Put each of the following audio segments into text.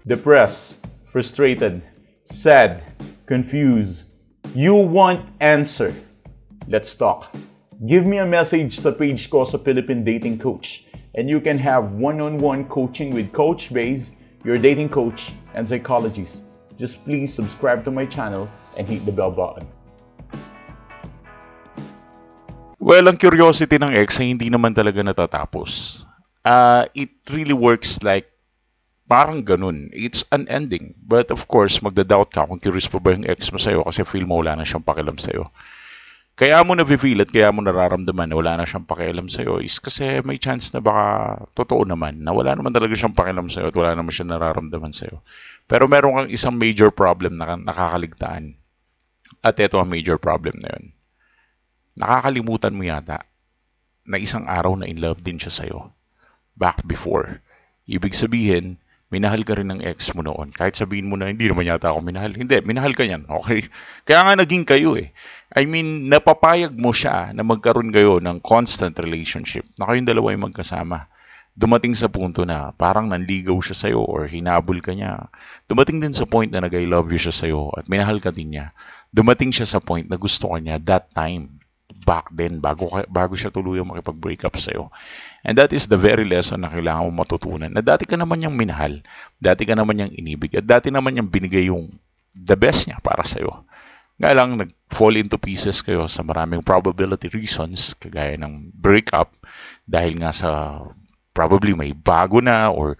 Depressed, frustrated, sad, confused. You want answer. Let's talk. Give me a message sa page ko sa Philippine Dating Coach and you can have one-on-one coaching with Coach Baze, your dating coach and psychologist. Just please subscribe to my channel and hit the bell button. Well, ang curiosity ng ex ay hindi naman talaga natatapos. It really works like parang ganun. It's unending. But of course, magda-doubt ka kung curious pa ba yung ex mo sa'yo kasi feel mo wala na siyang pakialam sa'yo. Kaya mo na-feel at kaya mo nararamdaman na wala na siyang pakialam sa'yo is kasi may chance na baka totoo naman na wala naman talaga siyang pakialam sa'yo at wala naman siya nararamdaman sa'yo. Pero meron kang isang major problem na nakakaligtaan. At ito ang major problem na yun. Nakakalimutan mo yata na isang araw na in love din siya sa'yo. Back before. Ibig sabihin, minahal ka rin ng ex mo noon. Kahit sabihin mo na hindi naman yata ako minahal. Hindi, minahal ka yan. Okay? Kaya nga naging kayo eh. I mean, napapayag mo siya na magkaroon kayo ng constant relationship. Na kayong dalawa yung magkasama. Dumating sa punto na parang nanligaw siya sa'yo or hinabol ka niya. Dumating din sa point na nag-I love you siya sa'yo at minahal ka din niya. Dumating siya sa point na gusto ka niya that time. Back then, bago siya tuluyang makipag-break up sa'yo. And that is the very lesson na kailangan mo matutunan. Na dati ka naman niyang minahal, dati ka naman niyang inibig, at dati naman niyang binigay yung the best niya para sa'yo. Nga lang, nag-fall into pieces kayo sa maraming probability reasons, kagaya ng breakup, dahil nga sa probably may bago na or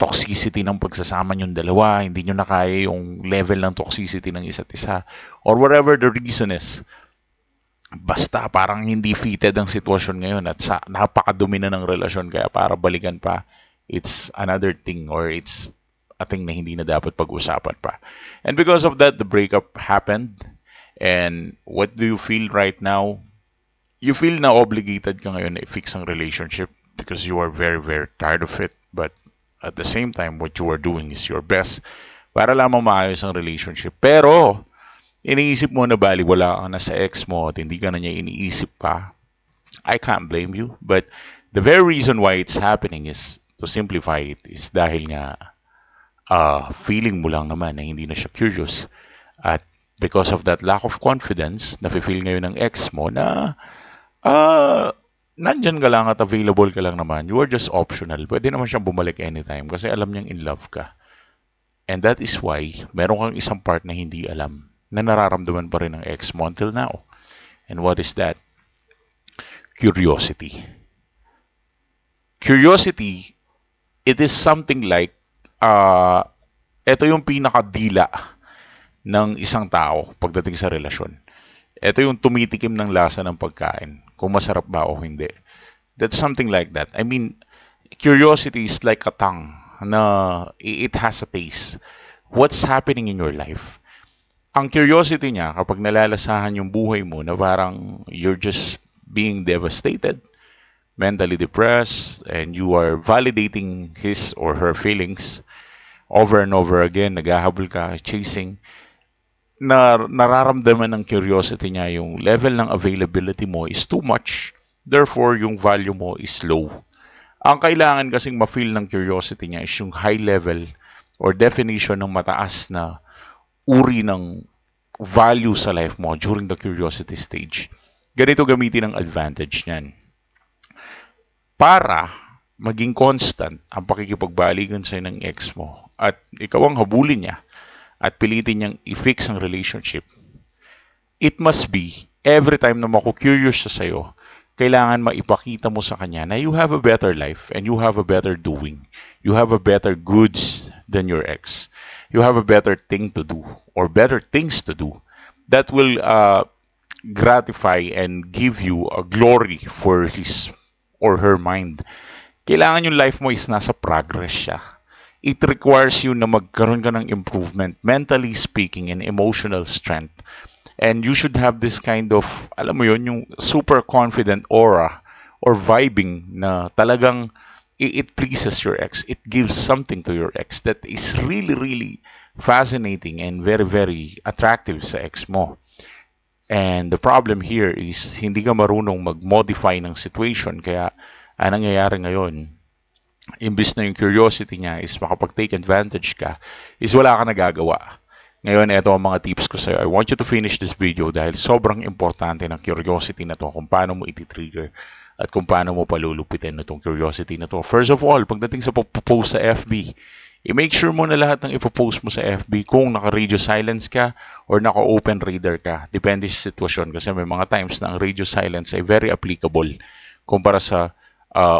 toxicity ng pagsasama niyong dalawa, hindi niyo na kaya yung level ng toxicity ng isa't isa, or whatever the reason is. Basta parang hindi fitted ang sitwasyon ngayon at napakadumi na ng relasyon kaya para balikan pa, it's another thing or it's a thing na hindi na dapat pag-usapan pa. And because of that, the breakup happened. And what do you feel right now? You feel na obligated ka ngayon na i-fix ang relationship because you are very, very tired of it. But at the same time, what you are doing is your best para lamang maayos ang relationship. Pero iniisip mo na baliwala ka na sa ex mo at hindi ka na niya iniisip pa, I can't blame you. But the very reason why it's happening is, to simplify it, is dahil nga feeling mo lang naman na hindi na siya curious. At because of that lack of confidence, nafe-feel ngayon ng ex mo na nandyan ka lang at available ka lang naman. You are just optional. Pwede naman siyang bumalik anytime kasi alam niyang in love ka. And that is why meron kang isang part na hindi alam na nararamdaman pa rin ng ex mo until now. And what is that? Curiosity. Curiosity, it is something like, ito yung pinakadila ng isang tao pagdating sa relasyon. Ito yung tumitikim ng lasa ng pagkain, kung masarap ba o hindi. That's something like that. I mean, curiosity is like a tongue na it has a taste. What's happening in your life? Ang curiosity niya, kapag nalalasahan yung buhay mo na parang you're just being devastated, mentally depressed, and you are validating his or her feelings over and over again, naghahabol ka, chasing, nararamdaman ng curiosity niya yung level ng availability mo is too much, therefore yung value mo is low. Ang kailangan kasing ma-feel ng curiosity niya is yung high level or definition ng mataas na uri ng value sa life mo during the curiosity stage. Ganito gamitin ang advantage niyan. Para maging constant ang pakikipagbalikan sa'yo ng ex mo at ikaw ang habulin niya at pilitin niyang i-fix ang relationship, it must be, every time na maku-curious siya sa'yo, kailangan maipakita mo sa kanya na you have a better life and you have a better doing. You have a better goods than your ex. You have a better thing to do or better things to do that will gratify and give you a glory for his or her mind. Kailangan yung life mo is nasa progress siya. It requires you na magkaroon ka ng improvement, mentally speaking and emotional strength. And you should have this kind of, alam mo yun, yung super confident aura or vibing na talagang it pleases your ex. It gives something to your ex that is really, really fascinating and very, very attractive sa ex mo. And the problem here is hindi ka marunong mag-modify ng situation. Kaya, anong nangyayari ngayon, imbis na yung curiosity niya is makapag-take advantage ka, is wala ka nagagawa. Ngayon, ito ang mga tips ko sa'yo. I want you to finish this video dahil sobrang importante ng curiosity na to, kung paano mo iti-trigger at kung paano mo palulupitin itong curiosity na to. First of all, pagdating sa post sa FB, i-make sure mo na lahat ng ipopost mo sa FB kung naka-radio silence ka or naka-open reader ka. Depende sa sitwasyon kasi may mga times na ang radio silence ay very applicable kumpara sa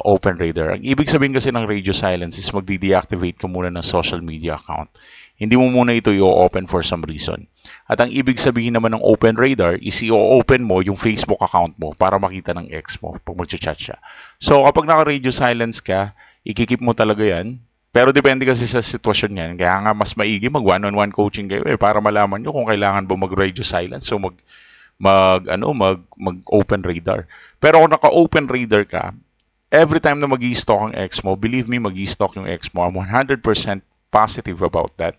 open reader. Ang ibig sabihin kasi ng radio silence is magdi-deactivate ka muna ng social media account. Hindi mo muna ito i-open for some reason. At ang ibig sabihin naman ng open radar is i-open mo yung Facebook account mo para makita ng ex mo pag mag-chat siya. So kapag naka-radio silence ka, ikikip mo talaga yan. Pero depende kasi sa sitwasyon yan. Kaya nga mas maigi mag one-on-one coaching kayo para malaman nyo kung kailangan ba mag-radio silence o mag-open radar. Pero kung naka-open radar ka, every time na mag-i-stalk ang ex mo, believe me, mag-i-stalk yung ex mo. I'm 100% positive about that.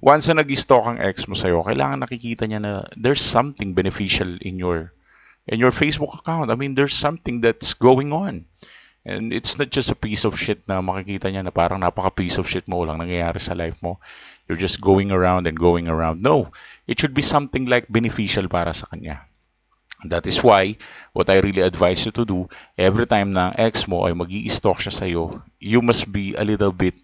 Once na nag-stalk ang ex mo sa'yo, kailangan nakikita niya na there's something beneficial in your Facebook account. I mean, there's something that's going on. And it's not just a piece of shit na makikita niya na parang napaka-piece of shit mo lang nangyayari sa life mo. You're just going around and going around. No, it should be something like beneficial para sa kanya. That is why, what I really advise you to do, every time na ex mo ay mag-i-stalk siya sa'yo, you must be a little bit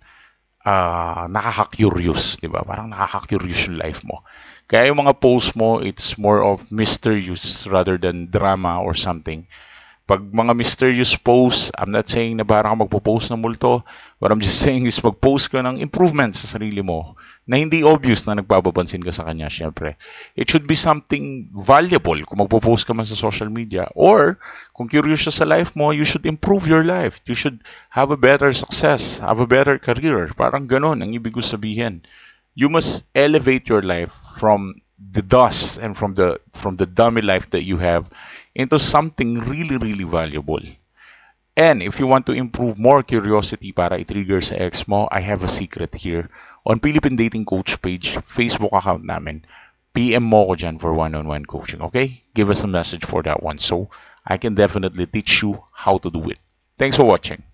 nakaka-curious, di ba? Parang nakaka-curious yung life mo. Kaya yung mga posts mo, it's more of mysterious rather than drama or something. Pag mga mysterious posts, I'm not saying na parang magpo-post ng multo. What I'm just saying is mag-post ka ng improvements sa sarili mo na hindi obvious na nagpapapansin ka sa kanya, syempre. It should be something valuable kung magpo-post ka man sa social media. Or, kung curious siya sa life mo, you should improve your life. You should have a better success, have a better career. Parang ganun ang ibig ko sabihin. You must elevate your life from the dust and from the dummy life that you have into something really, really valuable. And if you want to improve more curiosity para i-trigger sa ex mo, I have a secret here. On Philippine Dating Coach page, Facebook account namin, PM mo ko dyan for one-on-one coaching, okay? Give us a message for that one so I can definitely teach you how to do it. Thanks for watching.